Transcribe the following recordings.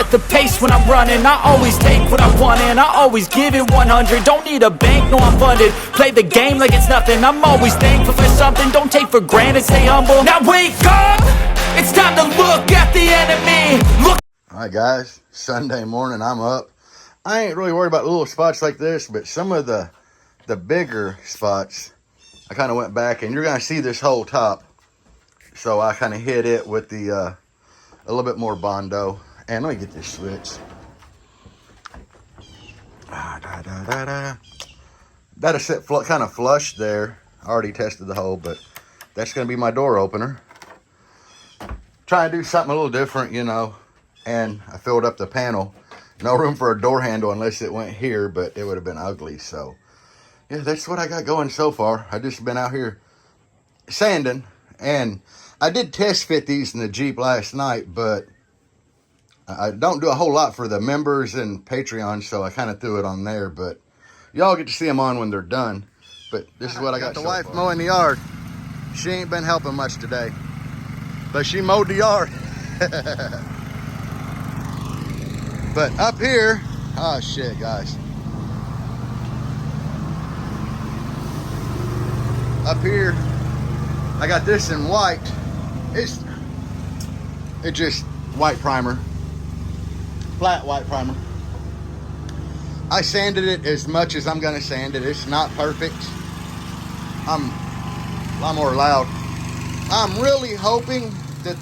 up the pace when I'm running. I always take what I want and I always give it 100. Don't need a bank, no I'm funded. Play the game like it's nothing. I'm always thankful for something. Don't take for granted, stay humble. Now wake up, it's time to look at the enemy. Look. Alright guys, Sunday morning, I'm up. I ain't really worried about little spots like this, but some of the bigger spots, I kind of went back, and you're going to see this whole top. So I kind of hit it with the a little bit more Bondo. And let me get this switch. That'll sit kind of flush there. I already tested the hole, but that's going to be my door opener. Try to do something a little different, you know. And I filled up the panel. No room for a door handle unless it went here, but it would have been ugly. So yeah, that's what I got going so far. I just been out here sanding, and I did test fit these in the Jeep last night, but I don't do a whole lot for the members and Patreon, so I kind of threw it on there, but y'all get to see them on when they're done. But this is what I got the wife mowing the yard. She ain't been helping much today, but she mowed the yard. But up here, oh shit, guys. Up here, I got this in white. It's just white primer, flat white primer. I sanded it as much as I'm gonna sand it. It's not perfect. I'm a lot more loud. I'm really hoping that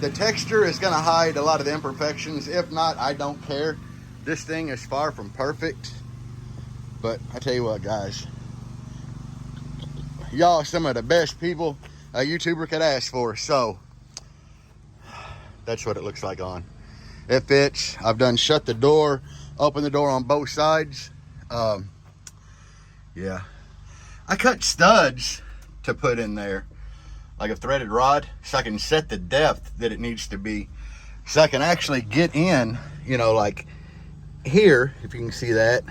the texture is gonna hide a lot of the imperfections. If not, I don't care. This thing is far from perfect. But I tell you what, guys, y'all are some of the best people a YouTuber could ask for. So that's what it looks like on. It fits. I've done shut the door, open the door on both sides. Yeah, I cut studs to put in there, like a threaded rod, so I can set the depth that it needs to be, so I can actually get in, you know, like here, if you can see that,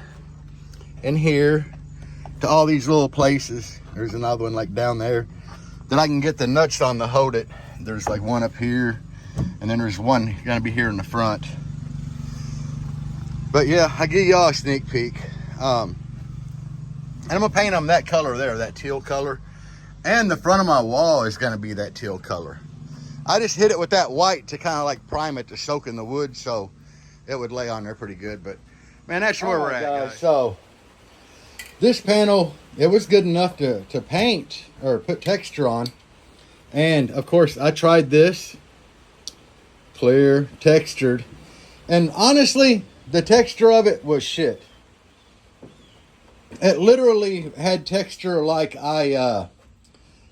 and here, to all these little places. There's another one like down there. Then I can get the nuts on to hold it. There's like one up here, and then there's one gonna be here in the front. But yeah, I give y'all a sneak peek. And I'm gonna paint them that color there, that teal color. And the front of my wall is gonna be that teal color. I just hit it with that white to kind of like prime it to soak in the wood, so it would lay on there pretty good. But man, that's where we're at, guys. So this panel, it was good enough to paint or put texture on. And of course I tried this, clear, textured, and honestly the texture of it was shit. It literally had texture like I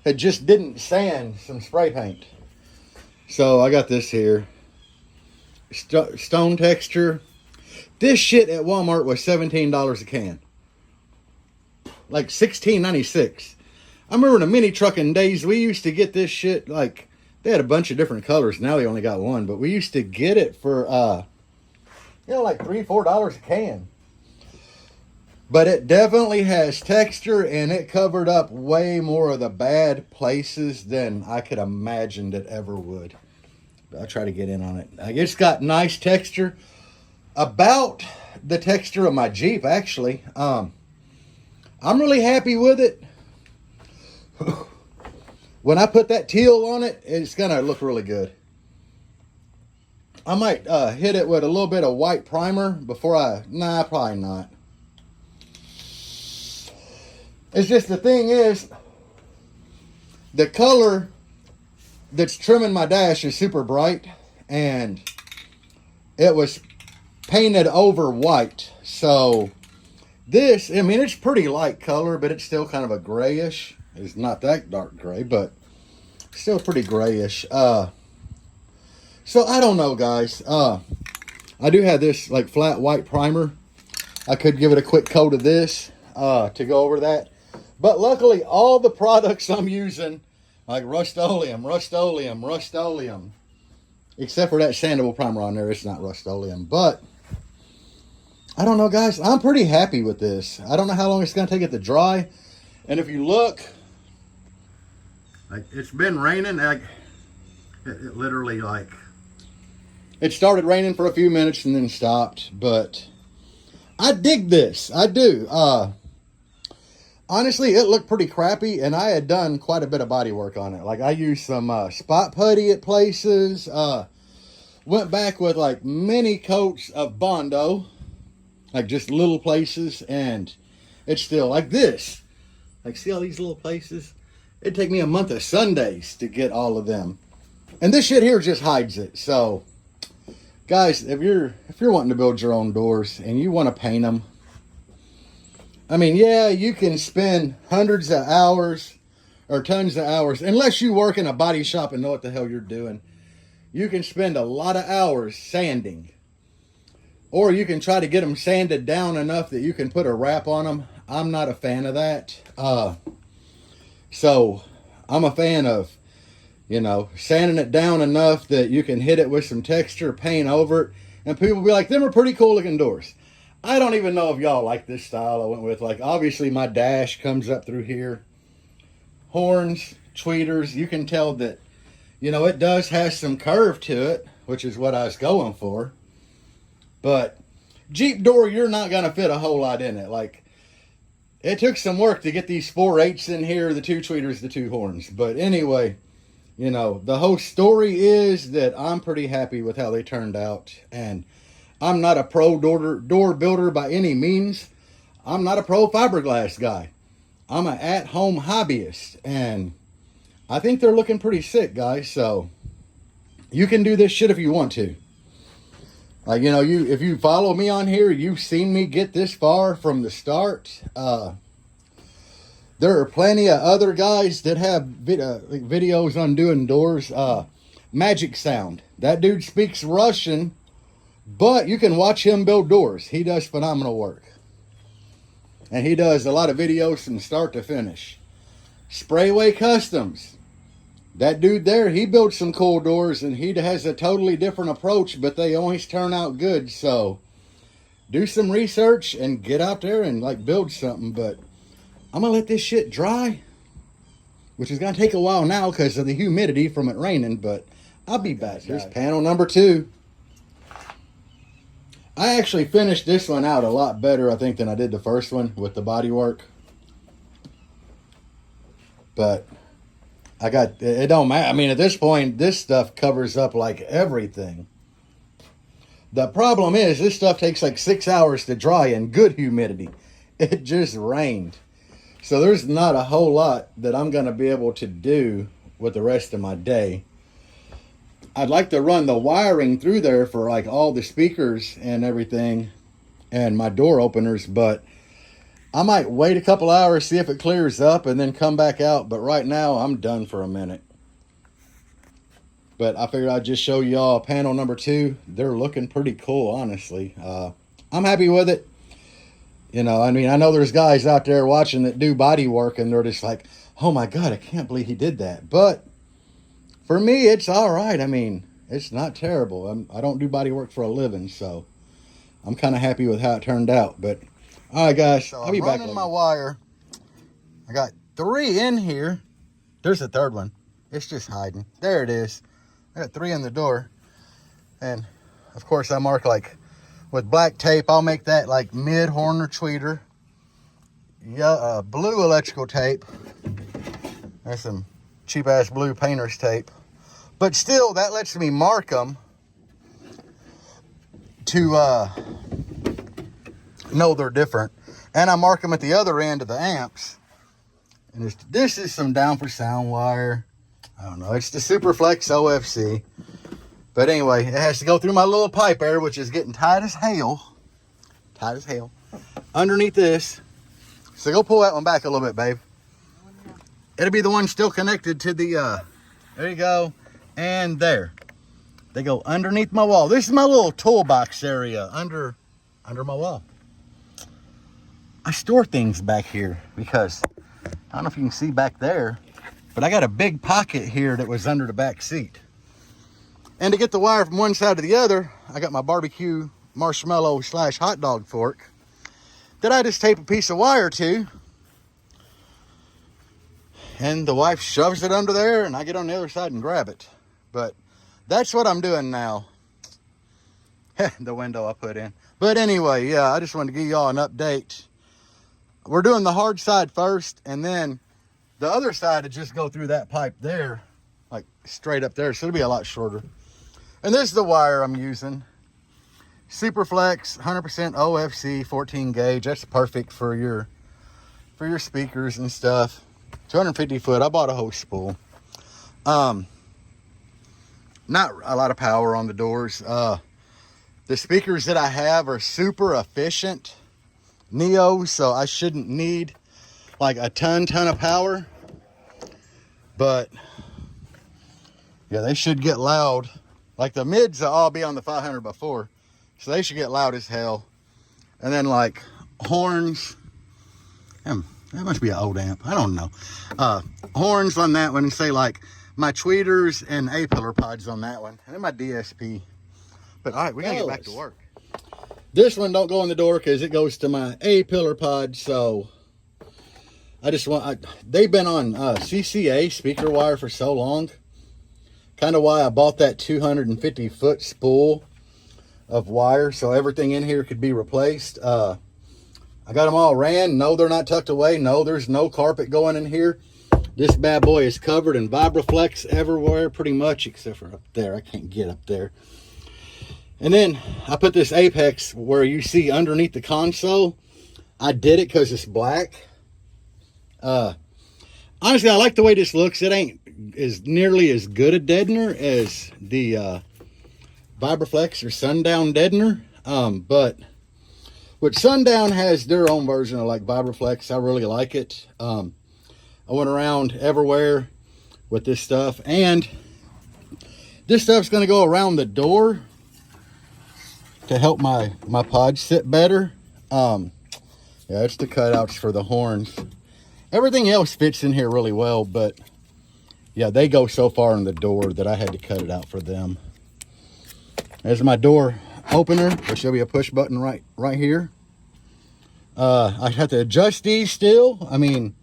it just didn't sand some spray paint. So I got this here, stone texture. This shit at Walmart was $17 a can, like $16.96. I remember in the mini trucking days, we used to get this shit, like they had a bunch of different colors. Now they only got one, but we used to get it for you know, like $3-4 a can. But it definitely has texture, and it covered up way more of the bad places than I could imagine it ever would. I'll try to get in on it. It's got nice texture. About the texture of my Jeep, actually. I'm really happy with it. When I put that teal on it, it's going to look really good. I might hit it with a little bit of white primer before nah, probably not. It's just, the thing is, the color that's trimming my dash is super bright, and it was painted over white. So this, I mean, it's pretty light color, but it's still kind of a grayish. It's not that dark gray, but still pretty grayish. So I don't know, guys. I do have this like flat white primer. I could give it a quick coat of this to go over that. But luckily, all the products I'm using, like Rust-Oleum, except for that sandable primer on there, it's not Rust-Oleum. But I don't know, guys. I'm pretty happy with this. I don't know how long it's going to take it to dry. And if you look, like, it's been raining. Like, it literally, like, It started raining for a few minutes and then stopped, but I dig this. I do. Honestly, it looked pretty crappy, and I had done quite a bit of body work on it. Like, I used some spot putty at places. Went back with, like, many coats of Bondo. Like, just little places, and it's still like this. Like, see all these little places? It'd take me a month of Sundays to get all of them. And this shit here just hides it. So, guys, if you're wanting to build your own doors and you want to paint them, I mean, yeah, you can spend hundreds of hours or tons of hours, unless you work in a body shop and know what the hell you're doing. You can spend a lot of hours sanding. Or you can try to get them sanded down enough that you can put a wrap on them. I'm not a fan of that. So I'm a fan of, you know, sanding it down enough that you can hit it with some texture, paint over it, and people will be like, them are pretty cool looking doors. I don't even know if y'all like this style I went with. Like, obviously my dash comes up through here. Horns, tweeters, you can tell that, you know, it does have some curve to it, which is what I was going for. But Jeep door, you're not going to fit a whole lot in it. Like, it took some work to get these 4/8s in here, the 2 tweeters, the 2 horns. But anyway, you know, the whole story is that I'm pretty happy with how they turned out. And I'm not a pro door builder by any means. I'm not a pro fiberglass guy. I'm an at-home hobbyist. And I think they're looking pretty sick, guys. So you can do this shit if you want to. Like, you know, if you follow me on here, you've seen me get this far from the start. There are plenty of other guys that have videos on doing doors. Magic Sound. That dude speaks Russian, but you can watch him build doors. He does phenomenal work. And he does a lot of videos from start to finish. Sprayway Customs. That dude there, he builds some cool doors, and he has a totally different approach, but they always turn out good. So do some research and get out there and, like, build something. But I'm going to let this shit dry, which is going to take a while now because of the humidity from it raining, but I'll be back. Here's panel number 2. I actually finished this one out a lot better, I think, than I did the first one with the body work. But it don't matter. I mean, at this point, this stuff covers up like everything. The problem is, this stuff takes like 6 hours to dry in good humidity. It just rained. So there's not a whole lot that I'm going to be able to do with the rest of my day. I'd like to run the wiring through there for like all the speakers and everything and my door openers, but I might wait a couple hours, see if it clears up, and then come back out. But right now, I'm done for a minute. But I figured I'd just show y'all panel number 2. They're looking pretty cool, honestly. I'm happy with it. You know, I mean, I know there's guys out there watching that do body work, and they're just like, oh my God, I can't believe he did that. But for me, it's all right. I mean, it's not terrible. I don't do body work for a living, so I'm kind of happy with how it turned out. But all right, guys, so I'll be back. I'm running my wire. I got 3 in here. There's a third one. It's just hiding. There it is. I got 3 in the door. And, of course, I mark, like, with black tape. I'll make that, like, mid-horn or tweeter. Yeah, blue electrical tape. That's some cheap-ass blue painter's tape. But still, that lets me mark them to know they're different. And I mark them at the other end of the amps. And this is some down for sound wire. I don't know. It's the Superflex OFC. But anyway, it has to go through my little pipe there, which is getting tight as hell. Tight as hell. Underneath this. So go pull that one back a little bit, babe. It'll be the one still connected to the, there you go. And there. They go underneath my wall. This is my little toolbox area under my wall. I store things back here because I don't know if you can see back there, but I got a big pocket here that was under the back seat. And to get the wire from one side to the other, I got my barbecue marshmallow / hot dog fork that I just tape a piece of wire to. And the wife shoves it under there and I get on the other side and grab it. But that's what I'm doing now. the window I put in. But anyway, yeah, I just wanted to give y'all an update. We're doing the hard side first, and then the other side to just go through that pipe there, like straight up there. So it'll be a lot shorter. And this is the wire I'm using. Superflex, 100% OFC, 14 gauge. That's perfect for your speakers and stuff. 250 foot. I bought a whole spool. Not a lot of power on the doors. The speakers that I have are super efficient Neos, so I shouldn't need like a ton of power. But yeah, they should get loud. Like the mids will all be on the 500 before, so they should get loud as hell. And then like horns, that must be an old amp, I don't know. Horns on that one, and say like my tweeters and A-pillar pods on that one, and then my DSP. But all right, we gotta get back to work. This one don't go in the door because it goes to my A-pillar pod. So I just want, they've been on CCA speaker wire for so long. Kind of why I bought that 250 foot spool of wire, so everything in here could be replaced. I got them all ran. No, they're not tucked away. No, there's no carpet going in here. This bad boy is covered in Vibraflex everywhere, pretty much, except for up there. I can't get up there. And then I put this apex where you see underneath the console. I did it because it's black. Honestly, I like the way this looks. It ain't as nearly as good a deadener as the Vibraflex or Sundown deadener. But which Sundown has their own version of like Vibraflex. I really like it. I went around everywhere with this stuff, and this stuff's going to go around the door to help my pods sit better. Yeah, it's the cutouts for the horns. Everything else fits in here really well, but yeah, they go so far in the door that I had to cut it out for them. There's my door opener, which will be a push button right here. I have to adjust these still. I mean,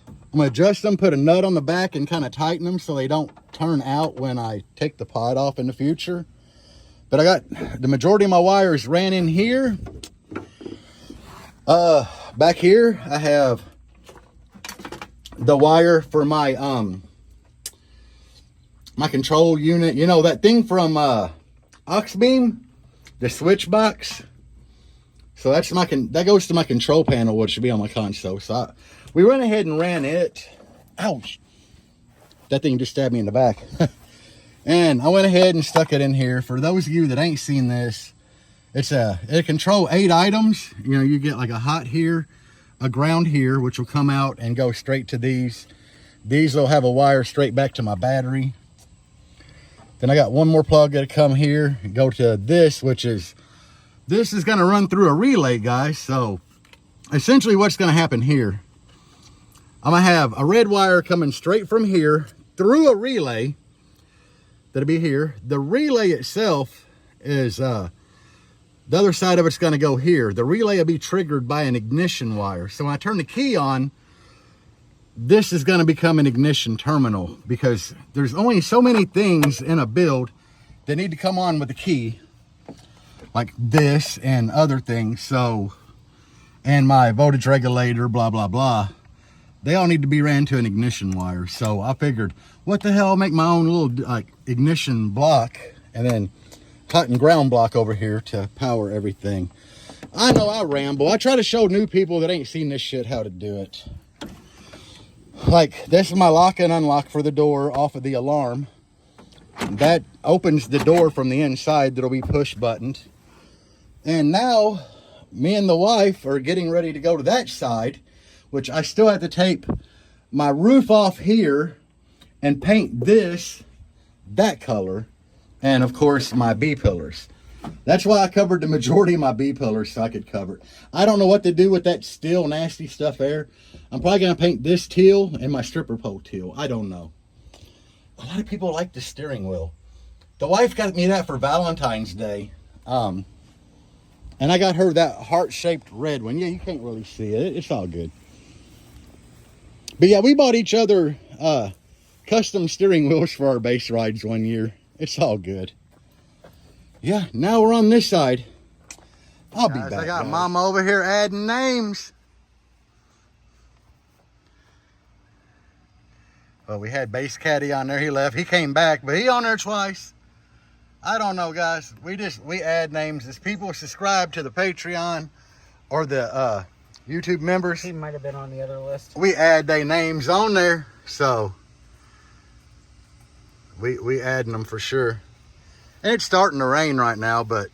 I'm gonna adjust them, put a nut on the back and kind of tighten them so they don't turn out when I take the pod off in the future. But I got the majority of my wires ran in here. Back here, I have the wire for my my control unit. You know, that thing from Oxbeam, the Switchbox. So that's that goes to my control panel, which should be on my console. So we went ahead and ran it. Ouch. That thing just stabbed me in the back. And I went ahead and stuck it in here. For those of you that ain't seen this, it control 8 items. You know, you get like a hot here, a ground here, which will come out and go straight to these. These will have a wire straight back to my battery. Then I got one more plug that'll come here and go to this, this is going to run through a relay, guys. So essentially what's going to happen here, I'm going to have a red wire coming straight from here through a relay. That'll be here. The relay itself is, the other side of it's going to go here. The relay will be triggered by an ignition wire. So when I turn the key on, this is going to become an ignition terminal, because there's only so many things in a build that need to come on with the key, like this and other things. So, and my voltage regulator, blah, blah, blah. They all need to be ran to an ignition wire. So I figured, what the hell, make my own little like ignition block and then hot and ground block over here to power everything. I know I ramble. I try to show new people that ain't seen this shit how to do it. Like, this is my lock and unlock for the door off of the alarm. That opens the door from the inside. That'll be push buttoned. And now me and the wife are getting ready to go to that side, which I still have to tape my roof off here and paint that color, and of course my B pillars. That's why I covered the majority of my B pillars, so I could cover it. I don't know what to do with that steel nasty stuff there. I'm probably going to paint this teal and my stripper pole teal. I don't know. A lot of people like the steering wheel. The wife got me that for Valentine's Day. And I got her that heart-shaped red one. Yeah, you can't really see it. It's all good. But yeah, we bought each other custom steering wheels for our base rides one year. It's all good. yeah, now we're on this side. I'll be Guys, back. I got guys. Mama over here adding names. Well, we had Base Caddy on there. He left. He came back, but he on there twice. I don't know, guys. We add names as people subscribe to the Patreon or the YouTube members. He might have been on the other list. We add their names on there, so we adding them for sure. And it's starting to rain right now, but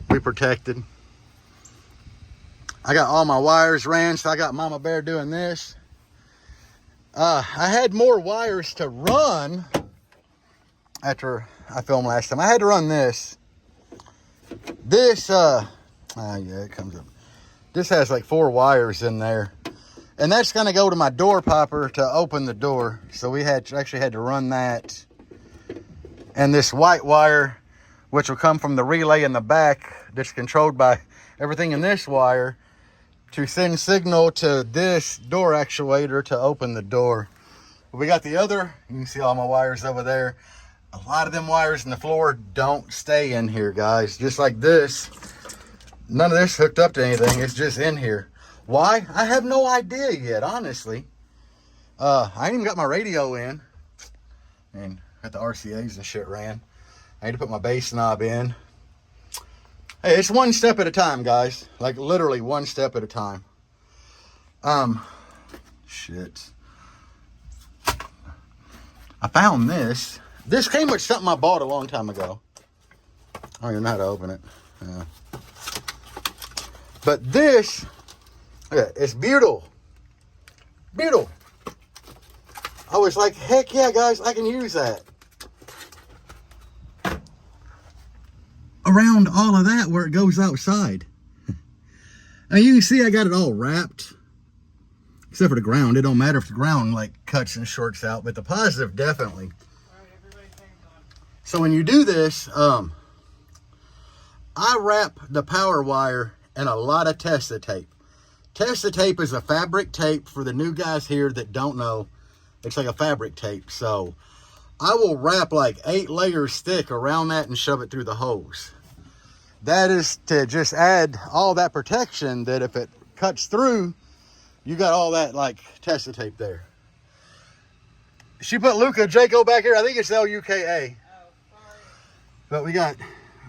we protected. I got all my wires ran, so I got Mama Bear doing this. I had more wires to run after I filmed last time. I had to run this. This, yeah, it comes up. This has like 4 wires in there. And that's going to go to my door popper to open the door. So we actually had to run that. And this white wire, which will come from the relay in the back, that's controlled by everything in this wire, to send signal to this door actuator to open the door. We got the other, you can see all my wires over there. A lot of them wires in the floor don't stay in here, guys. Just like this. None of this hooked up to anything. It's just in here. Why? I have no idea yet, honestly. I ain't even got my radio in. And got the RCAs and shit ran. I need to put my bass knob in. Hey, it's one step at a time, guys. Like literally one step at a time. Shit. I found this. This came with something I bought a long time ago. I don't even know how to open it. Yeah. But this, yeah, it's beautiful. Beautiful. I was like, heck yeah, guys, I can use that. Around all of that where it goes outside. Now you can see I got it all wrapped. Except for the ground. It don't matter if the ground like cuts and shorts out, but the positive definitely. So when you do this, I wrap the power wire in a lot of Testa tape. Testa tape is a fabric tape for the new guys here that don't know. It's like a fabric tape. So I will wrap like 8 layers thick around that and shove it through the hose. That is to just add all that protection that if it cuts through, you got all that like Testa tape there. She put Luca Jaco back here. I think it's LUKA. But we got,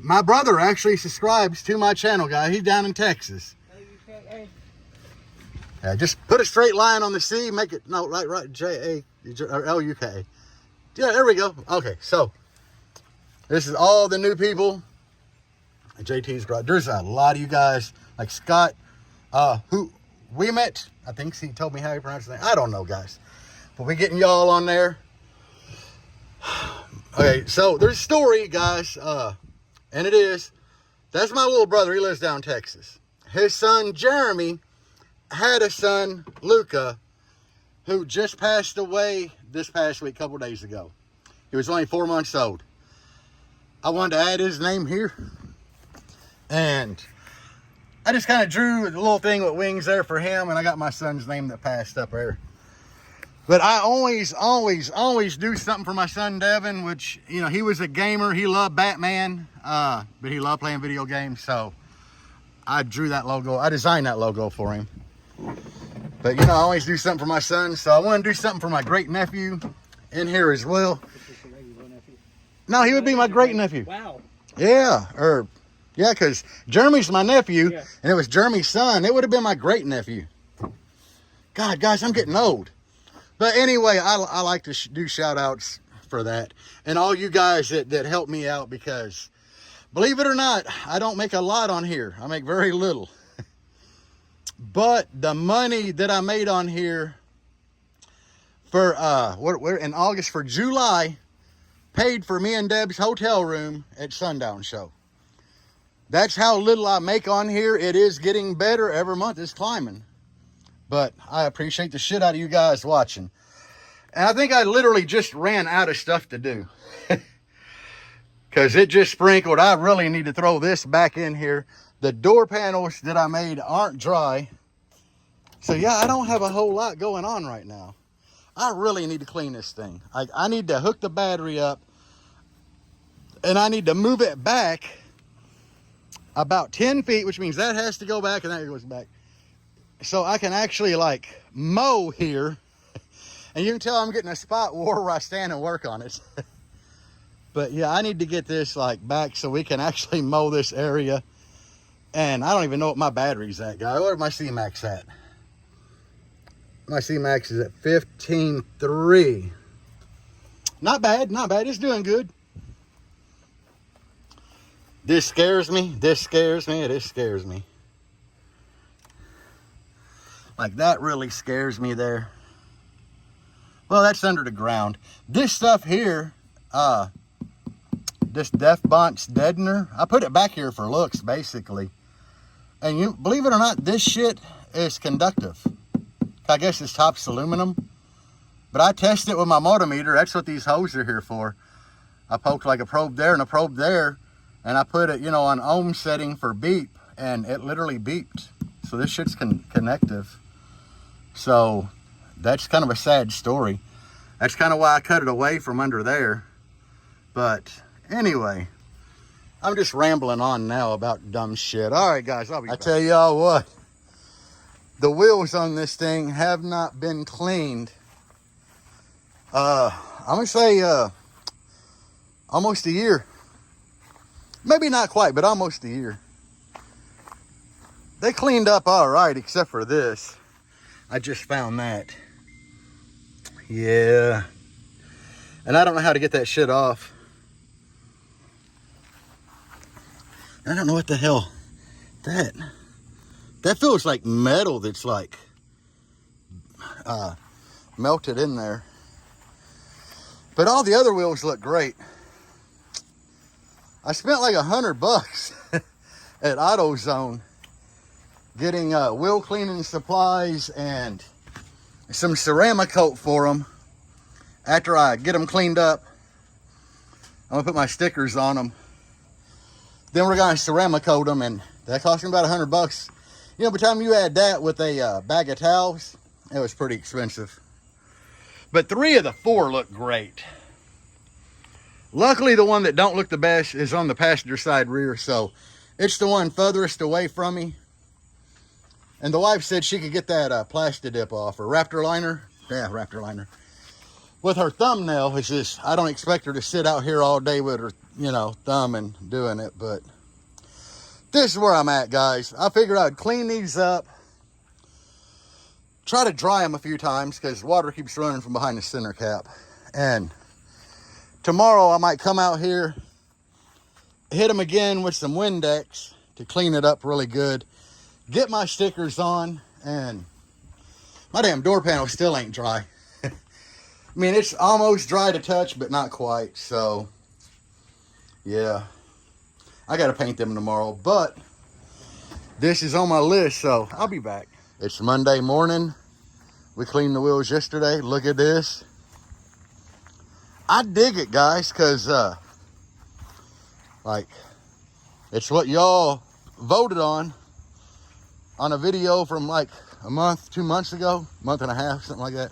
my brother actually subscribes to my channel, guy. He's down in Texas. Yeah, just put a straight line on the C, make it, no, right, J-A, or L-U-K-A. Yeah, there we go. Okay, so, this is all the new people. JT's garage. There's a lot of you guys, like Scott, who we met. I think he told me how he pronounced his name. I don't know, guys. But we getting y'all on there. Okay, so there's a story, guys, and it is, that's my little brother. He lives down in Texas. His son, Jeremy, had a son, Luca, who just passed away this past week, a couple days ago. He was only 4 months old. I wanted to add his name here. And I just kind of drew the little thing with wings there for him, and I got my son's name that passed up there. But I always do something for my son, Devin, which, you know, he was a gamer. He loved Batman, but he loved playing video games. So I drew that logo. I designed that logo for him. But, you know, I always do something for my son. So I want to do something for my great nephew in here as well. No, he would be my great nephew. Wow. Yeah, yeah, because Jeremy's my nephew, yeah. And it was Jeremy's son. It would have been my great nephew. God, guys, I'm getting old. But anyway, I like to do shout outs for that. And all you guys that help me out, because believe it or not, I don't make a lot on here. I make very little. But the money that I made on here for, we're in August, for July, paid for me and Deb's hotel room at Sundown Show. That's how little I make on here. It is getting better every month. It's climbing. But I appreciate the shit out of you guys watching. And I think I literally just ran out of stuff to do. Because it just sprinkled. I really need to throw this back in here. The door panels that I made aren't dry. So yeah, I don't have a whole lot going on right now. I really need to clean this thing. I need to hook the battery up. And I need to move it back about 10 feet, which means that has to go back and that goes back. So I can actually like mow here. And you can tell I'm getting a spot where I stand and work on it. But yeah, I need to get this like back so we can actually mow this area. And I don't even know what my battery's at, guys. Where's my C-Max at? My C-Max is at 15.3. Not bad, not bad. It's doing good. This scares me. This scares me. This scares me. Like that really scares me there. Well, that's under the ground. This stuff here, this Deathbox deadener, I put it back here for looks, basically. And you believe it or not, this shit is conductive. I guess it's tops aluminum. But I tested it with my multimeter. That's what these hoes are here for. I poked like a probe there and a probe there. And I put it, you know, on ohm setting for beep. And it literally beeped. So this shit's connective. So that's kind of a sad story. That's kind of why I cut it away from under there. But anyway, I'm just rambling on now about dumb shit. All right, guys, I'll be back. I tell y'all what, the wheels on this thing have not been cleaned. I'm gonna say almost a year. Maybe not quite, but almost a year. They cleaned up all right, except for this. I just found that. Yeah. And I don't know how to get that shit off. I don't know what the hell that feels like metal that's like melted in there. But all the other wheels look great. I spent like $100 at AutoZone getting wheel cleaning supplies and some ceramic coat for them. After I get them cleaned up, I'm gonna put my stickers on them. Then we're gonna ceramic coat them, and that cost me about $100. You know, by the time you add that with a bag of towels, it was pretty expensive. But 3 of the 4 look great. Luckily, the one that don't look the best is on the passenger side rear, so it's the one furthest away from me. And the wife said she could get that plastic dip off, or Raptor liner. Yeah, Raptor liner. With her thumbnail, it's just, I don't expect her to sit out here all day with her, you know, thumb and doing it, but this is where I'm at, guys. I figured I'd clean these up, try to dry them a few times, because water keeps running from behind the center cap. And tomorrow I might come out here, hit them again with some Windex to clean it up really good, get my stickers on, and my damn door panel still ain't dry. I mean, it's almost dry to touch, but not quite. So, yeah. I got to paint them tomorrow. But this is on my list, so I'll be back. It's Monday morning. We cleaned the wheels yesterday. Look at this. I dig it, guys, because, like, it's what y'all voted on a video from, like, a month, 2 months ago. Month and a half, something like that.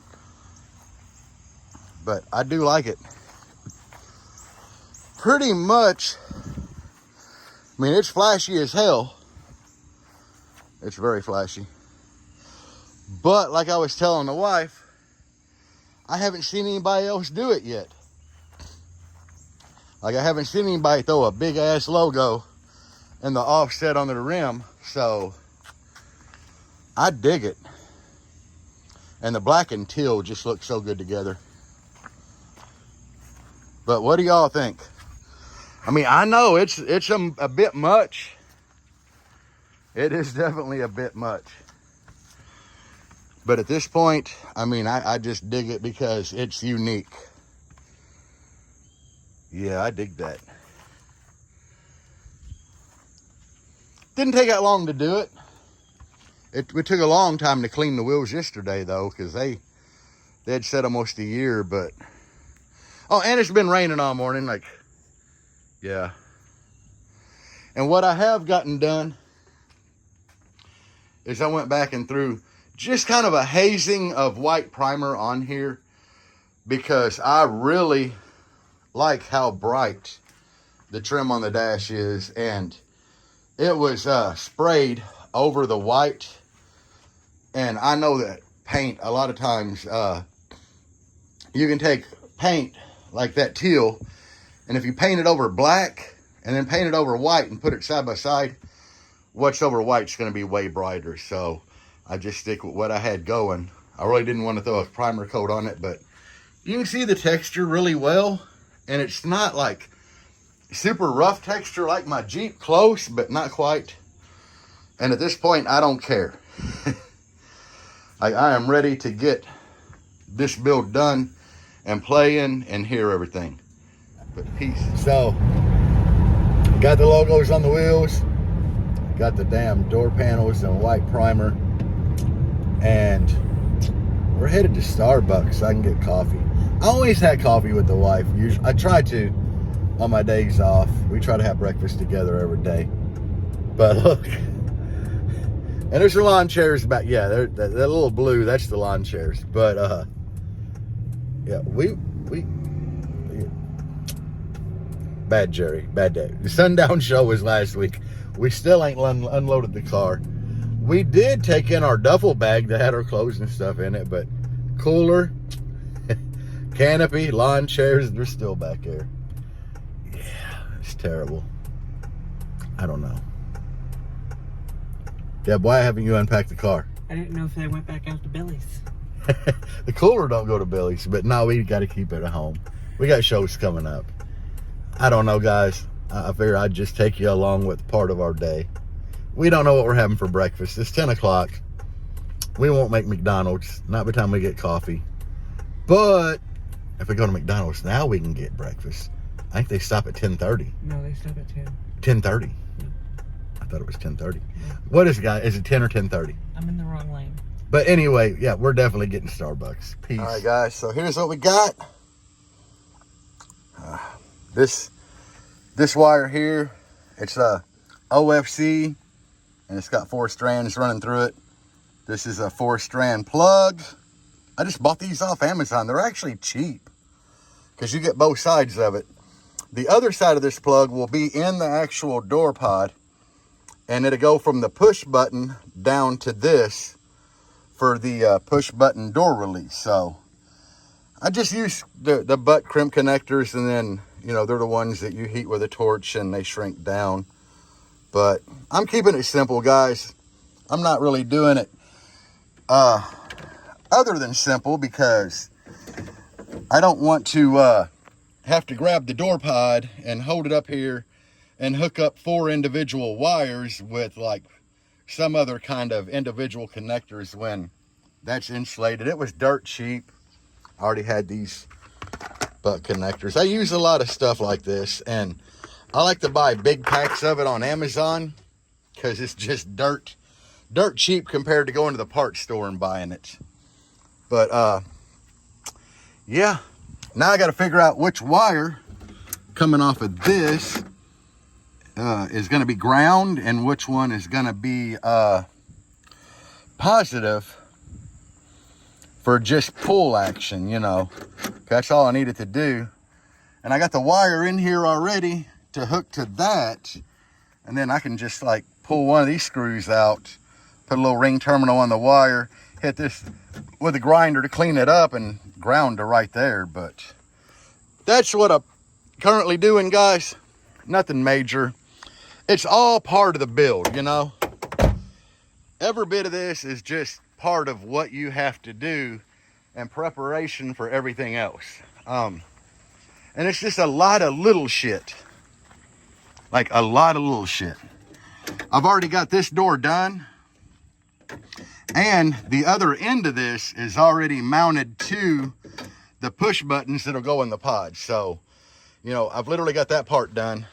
But I do like it. Pretty much, I mean, it's flashy as hell. It's very flashy. But like I was telling the wife, I haven't seen anybody else do it yet. Like I haven't seen anybody throw a big ass logo and the offset on the rim. So I dig it. And the black and teal just look so good together. But what do y'all think? I mean, I know it's a bit much. It is definitely a bit much. But at this point, I mean, I just dig it because it's unique. Yeah, I dig that. Didn't take that long to do it. It took a long time to clean the wheels yesterday, though, because they had said almost a year, but... Oh, and it's been raining all morning, like, yeah. And what I have gotten done is I went back and threw just kind of a hazing of white primer on here because I really like how bright the trim on the dash is, and it was sprayed over the white. And I know that paint, a lot of times, you can take paint like that teal, and if you paint it over black and then paint it over white and put it side by side, what's over white's going to be way brighter. So I just stick with what I had going. I really didn't want to throw a primer coat on it, but you can see the texture really well, and it's not like super rough texture like my Jeep, close but not quite. And at this point, I don't care. I am ready to get this build done and play in and hear everything. But peace. So, got the logos on the wheels, got the damn door panels and white primer, and we're headed to Starbucks so I can get coffee. I always had coffee with the wife. Usually, I try to on my days off. We try to have breakfast together every day. But look, and there's the lawn chairs back. Yeah, that little blue, that's the lawn chairs. But yeah, we bad Jerry, bad day. The sundown show was last week. We still ain't unloaded the car. We did take in our duffel bag that had our clothes and stuff in it, but cooler, canopy, lawn chairs, they're still back there. Yeah, it's terrible. I don't know. Deb, why haven't you unpacked the car? I didn't know if they went back out to Billy's. The cooler don't go to Billy's, but no, we got to keep it at home. We got shows coming up. I don't know, guys. I figure I'd just take you along with part of our day. We don't know what we're having for breakfast. It's 10 o'clock. We won't make McDonald's, not by the time we get coffee. But if we go to McDonald's now, we can get breakfast. I think they stop at 10:30. No, they stop at 10. 10:30. Yeah. I thought it was 10:30. Yeah. What is it, guys? Is it 10 or 10:30? I'm in the wrong lane. But anyway, yeah, we're definitely getting Starbucks. Peace. All right, guys. So here's what we got. This wire here, it's a OFC, and it's got 4 strands running through it. This is a 4-strand plug. I just bought these off Amazon. They're actually cheap because you get both sides of it. The other side of this plug will be in the actual door pod, and it'll go from the push button down to this for the push button door release. So I just use the butt crimp connectors, and then, you know, they're the ones that you heat with a torch and they shrink down. But I'm keeping it simple, guys. I'm not really doing it other than simple because I don't want to have to grab the door pod and hold it up here and hook up 4 individual wires with like some other kind of individual connectors when that's insulated. It was dirt cheap. I already had these butt connectors. I use a lot of stuff like this, and I like to buy big packs of it on Amazon because it's just dirt cheap compared to going to the parts store and buying it. But yeah, now I got to figure out which wire coming off of this is going to be ground and which one is going to be positive for just pull action, you know. That's all I needed to do. And I got the wire in here already to hook to that, and then I can just like pull one of these screws out, put a little ring terminal on the wire, hit this with a grinder to clean it up, and ground to right there. But that's what I'm currently doing, guys. Nothing major. It's all part of the build, you know. Every bit of this is just part of what you have to do in preparation for everything else. And it's just a lot of little shit. Like a lot of little shit. I've already got this door done, and the other end of this is already mounted to the push buttons that'll go in the pod. So, you know, I've literally got that part done.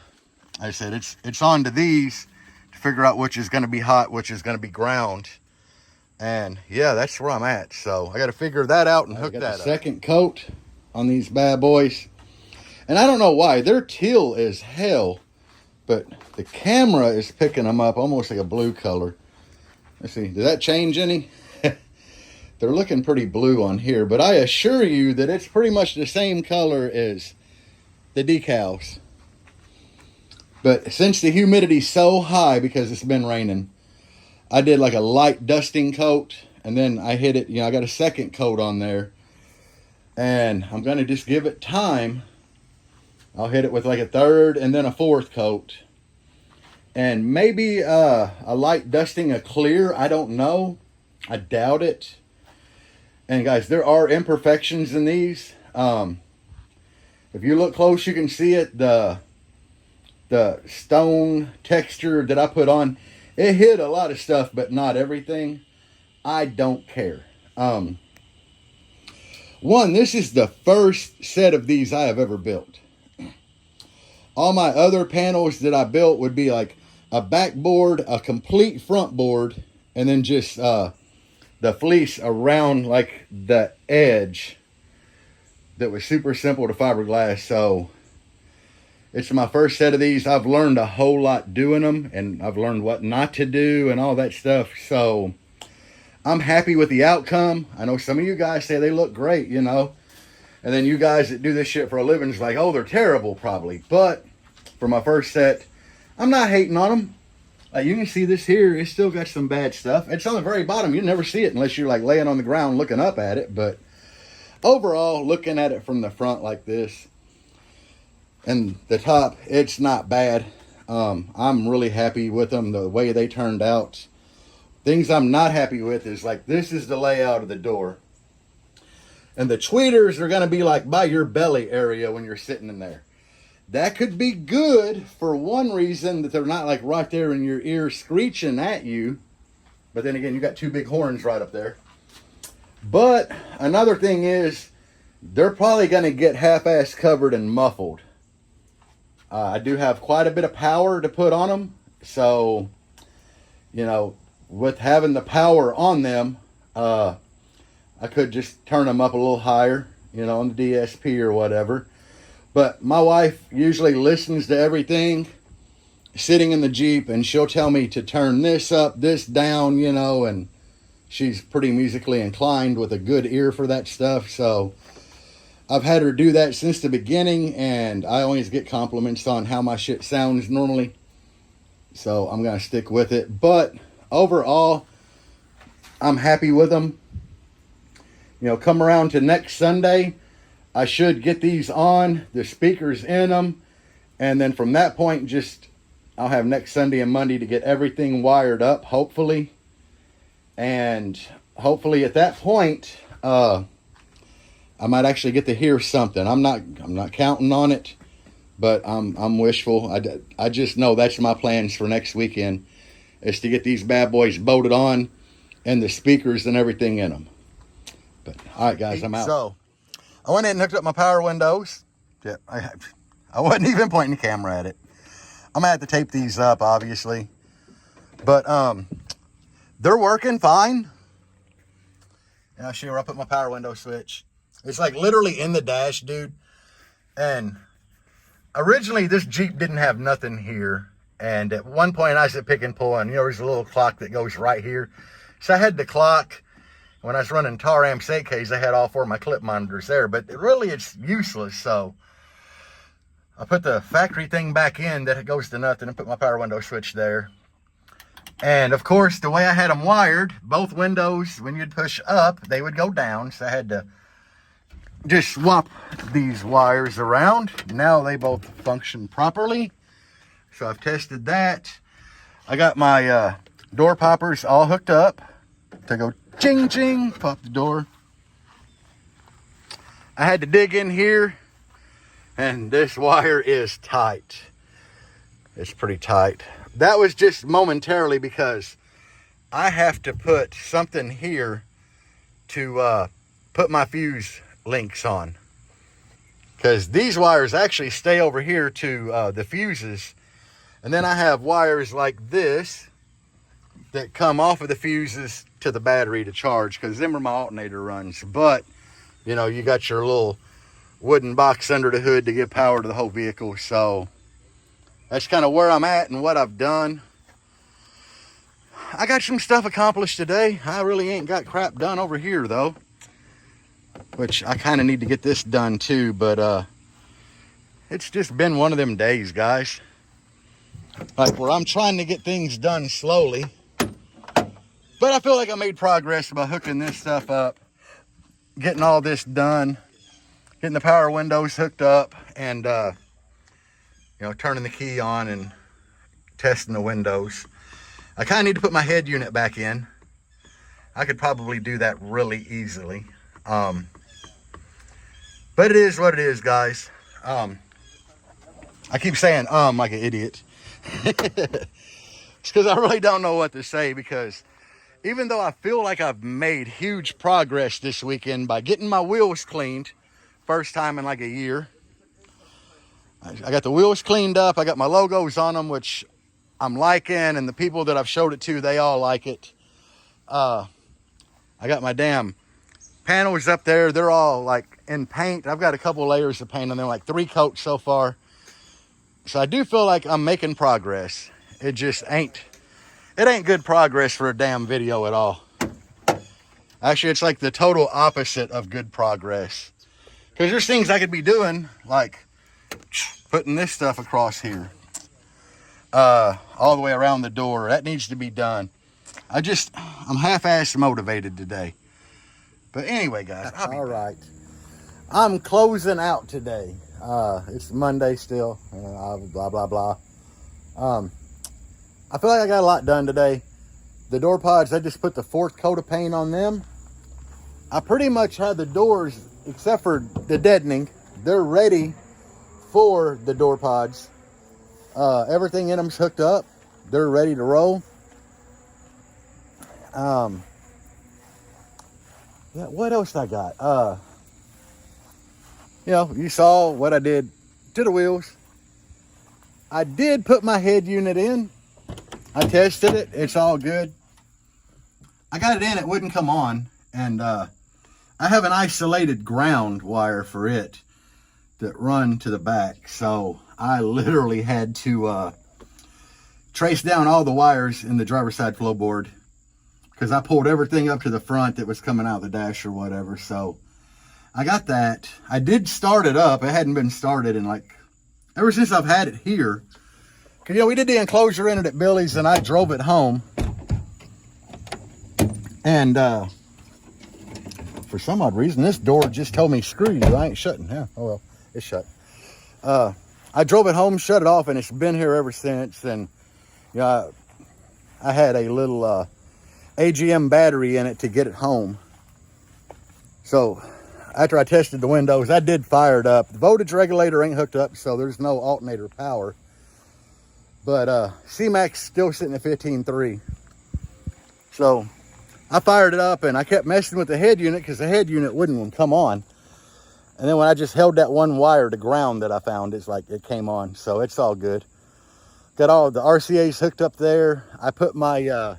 Like I said, it's on to these to figure out which is going to be hot, which is going to be ground. And yeah, that's where I'm at. So I got to figure that out and hook that up. Second coat on these bad boys. And I don't know why. They're teal as hell, but the camera is picking them up almost like a blue color. Let's see. Did that change any? They're looking pretty blue on here, but I assure you that it's pretty much the same color as the decals. But since the humidity's so high because it's been raining, I did like a light dusting coat, and then I hit it, I got a second coat on there. And I'm going to just give it time. I'll hit it with like a third and then a fourth coat. And maybe a light dusting of clear. I don't know. I doubt it. And guys, there are imperfections in these. If you look close, you can see it. The stone texture that I put on, it hid a lot of stuff, but not everything. I don't care. One, this is the first set of these I have ever built. All my other panels that I built would be like a backboard, a complete front board, and then just the fleece around like the edge that was super simple to fiberglass. So it's my first set of these. I've learned a whole lot doing them, and I've learned what not to do and all that stuff. So I'm happy with the outcome. I know some of you guys say they look great, and then you guys that do this shit for a living is like, oh, they're terrible probably. But for my first set, I'm not hating on them. Like you can see this here, it's still got some bad stuff. It's on the very bottom. You never see it unless you're like laying on the ground looking up at it. But overall, looking at it from the front like this and the top, it's not bad. I'm really happy with them, the way they turned out. Things I'm not happy with is like, this is the layout of the door. And the tweeters are going to be like by your belly area when you're sitting in there. That could be good for one reason, that they're not like right there in your ear screeching at you. But then again, you got two big horns right up there. But another thing is, they're probably going to get half-ass covered and muffled. I do have quite a bit of power to put on them. So, with having the power on them, I could just turn them up a little higher, on the DSP or whatever. But my wife usually listens to everything sitting in the Jeep, and she'll tell me to turn this up, this down, and she's pretty musically inclined with a good ear for that stuff. So I've had her do that since the beginning, and I always get compliments on how my shit sounds normally. So I'm going to stick with it. But overall, I'm happy with them. Come around to next Sunday, I should get these on, the speakers in them. And then from that point, I'll have next Sunday and Monday to get everything wired up, hopefully. And hopefully at that point, I might actually get to hear something. I'm not counting on it, but I'm wishful. I just know that's my plans for next weekend, is to get these bad boys bolted on and the speakers and everything in them. But all right, guys, I'm out. So I went in and hooked up my power windows. Yeah, I wasn't even pointing the camera at it. I'm gonna have to tape these up, obviously, but they're working fine. And I'll show you where I put my power window switch. It's like literally in the dash, dude. And originally this Jeep didn't have nothing here. And at one point I was at pick and pull, and there's a little clock that goes right here. So I had the clock. When I was running Taram's 8Ks, I had all four of my clip monitors there, but really it's useless. So I put the factory thing back in that it goes to nothing, and put my power window switch there. And of course, the way I had them wired, both windows, when you'd push up, they would go down. So I had to just swap these wires around. Now they both function properly. So I've tested that. I got my door poppers all hooked up to go ching ching, pop the door. I had to dig in here, and this wire is tight. It's pretty tight. That was just momentarily because I have to put something here to put my fuse links on, because these wires actually stay over here to the fuses, and then I have wires like this that come off of the fuses to the battery to charge, because them are my alternator runs. But you got your little wooden box under the hood to give power to the whole vehicle. So that's kind of where I'm at and what I've done. I got some stuff accomplished today. I really ain't got crap done over here though, which I kind of need to get this done too. But it's just been one of them days, guys. like where I'm trying to get things done slowly. But I feel like I made progress by hooking this stuff up, getting all this done, getting the power windows hooked up, and you know, turning the key on and testing the windows. I kind of need to put my head unit back in. I could probably do that really easily. But it is what it is, guys. I keep saying like an idiot. It's because I really don't know what to say, because even though I feel like I've made huge progress this weekend by getting my wheels cleaned, first time in like a year. I got the wheels cleaned up. I got my logos on them, which I'm liking, and the people that I've showed it to, they all like it. I got my damn panels up there. They're all like in paint. I've got a couple layers of paint on them, like 3 coats so far. So I do feel like I'm making progress. It just ain't good progress for a damn video at all. Actually, it's like the total opposite of good progress. Because there's things I could be doing, like putting this stuff across here. All the way around the door. That needs to be done. I'm half-assed motivated today. But anyway, guys. All right. I'm closing out today. It's Monday still. Blah, blah, blah. I feel like I got a lot done today. The door pods, I just put the 4th coat of paint on them. I pretty much had the doors, except for the deadening, they're ready for the door pods. Everything in them's hooked up. They're ready to roll. Yeah, what else I got? You know, you saw what I did to the wheels. I did put my head unit in. I tested it. It's all good. I got it in. It wouldn't come on. And I have an isolated ground wire for it that run to the back. So I literally had to trace down all the wires in the driver's side floorboard, because I pulled everything up to the front that was coming out the dash or whatever. So I got that. I did start it up. It hadn't been started in like, ever since I've had it here. Cause, you know, we did the enclosure in it at Billy's and I drove it home. And for some odd reason, this door just told me, screw you, I ain't shutting. Yeah, oh well, it's shut. I drove it home, shut it off, and it's been here ever since. And, you know, I had a little AGM battery in it to get it home. So after I tested the windows, I did fire it up. The voltage regulator ain't hooked up, so there's no alternator power. But C-Max still sitting at 15.3. So I fired it up, and I kept messing with the head unit because the head unit wouldn't come on. And then when I just held that one wire to ground that I found, it's like it came on. So it's all good. Got all the RCAs hooked up there. I put my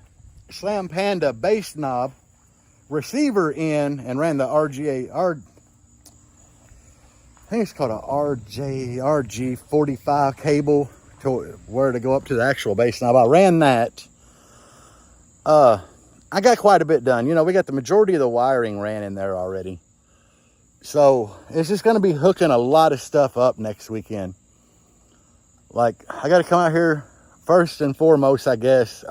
Slam Panda bass knob receiver in and ran the I think it's called a RG45 cable to where to go up to the actual bass knob. I ran that. I got quite a bit done. You know, we got the majority of the wiring ran in there already. So it's just going to be hooking a lot of stuff up next weekend. Like, I got to come out here first and foremost, I guess,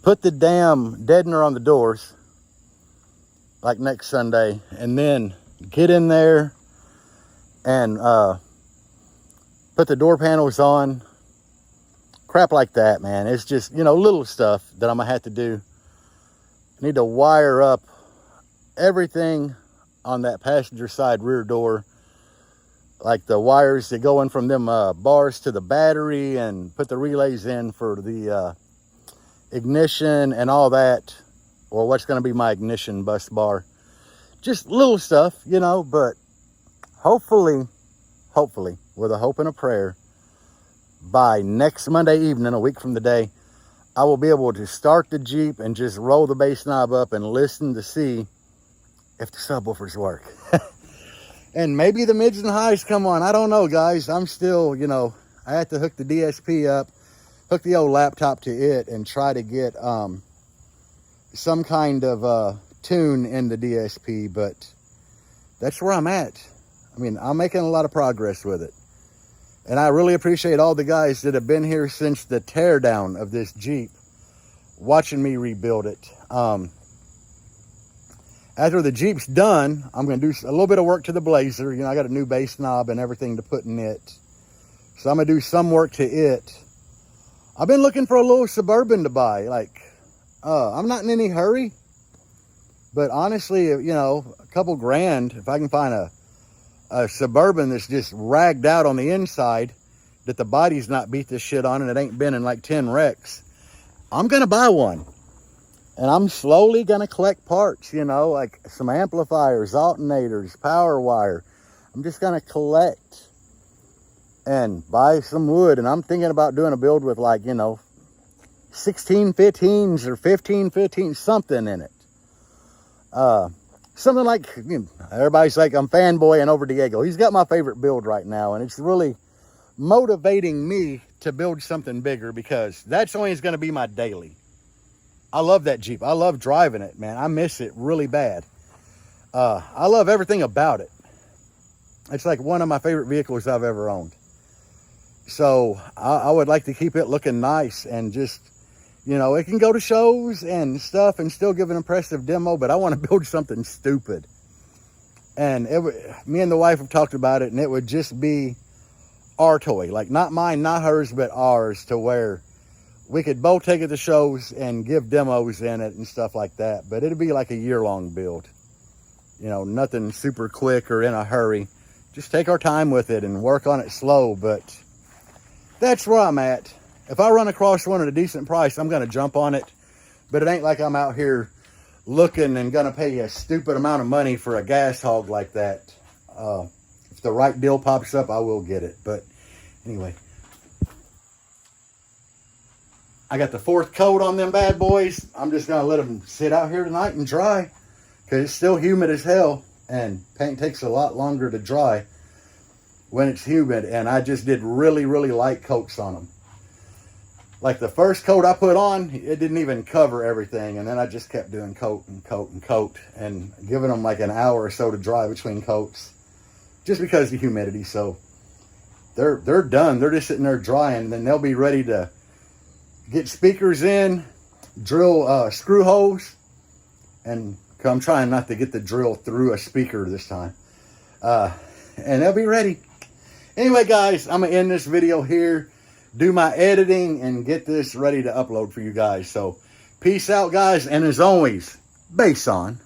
put the damn deadener on the doors like next Sunday, and then get in there and put the door panels on. Crap like that, man. It's just, you know, little stuff that I'm gonna have to do. I need to wire up everything on that passenger side rear door, like the wires that go in from them bars to the battery, and put the relays in for the ignition and all that, or what's going to be my ignition bus bar. Just little stuff, you know, but hopefully, with a hope and a prayer, by next Monday evening, a week from today, I will be able to start the Jeep and just roll the bass knob up and listen to see if the subwoofers work. And maybe the mids and highs come on. I don't know, guys. I'm still, you know, I have to hook the DSP up, hook the old laptop to it, and try to get some kind of tune in the DSP. But that's where I'm at. I mean, I'm making a lot of progress with it. And I really appreciate all the guys that have been here since the teardown of this Jeep, watching me rebuild it. After the Jeep's done, I'm going to do a little bit of work to the Blazer. You know, I got a new base knob and everything to put in it. So I'm going to do some work to it. I've been looking for a little Suburban to buy. Like, I'm not in any hurry. But honestly, you know, a couple grand, if I can find a Suburban that's just ragged out on the inside, that the body's not beat this shit on and it ain't been in like 10 wrecks, I'm going to buy one. And I'm slowly going to collect parts, you know, like some amplifiers, alternators, power wire. I'm just going to collect and buy some wood. And I'm thinking about doing a build with, like, you know, 1615s or 1515, something in it. Something like, you know, everybody's like, I'm fanboying over Diego. He's got my favorite build right now. And it's really motivating me to build something bigger, because that's always going to be my daily. I love that Jeep. I love driving it, man. I miss it really bad. I love everything about it. It's like one of my favorite vehicles I've ever owned. So I would like to keep it looking nice, and just, you know, it can go to shows and stuff and still give an impressive demo, but I want to build something stupid. And me and the wife have talked about it, and it would just be our toy. Like, not mine, not hers, but ours, to where we could both take it to shows and give demos in it and stuff like that. But it'd be like a year-long build. You know, nothing super quick or in a hurry. Just take our time with it and work on it slow. But that's where I'm at. If I run across one at a decent price, I'm going to jump on it. But it ain't like I'm out here looking and going to pay a stupid amount of money for a gas hog like that. If the right deal pops up, I will get it. But anyway, I got the 4th coat on them bad boys. I'm just going to let them sit out here tonight and dry, because it's still humid as hell, and paint takes a lot longer to dry when it's humid. And I just did really, really light coats on them. Like the first coat I put on, it didn't even cover everything. And then I just kept doing coat and coat and coat, and giving them like an hour or so to dry between coats, just because of the humidity. So they're done. They're just sitting there drying, and then they'll be ready to get speakers in, drill screw holes, and I'm trying not to get the drill through a speaker this time. And they'll be ready. Anyway, guys, I'm going to end this video here, do my editing, and get this ready to upload for you guys. So, peace out, guys, and as always, bass on.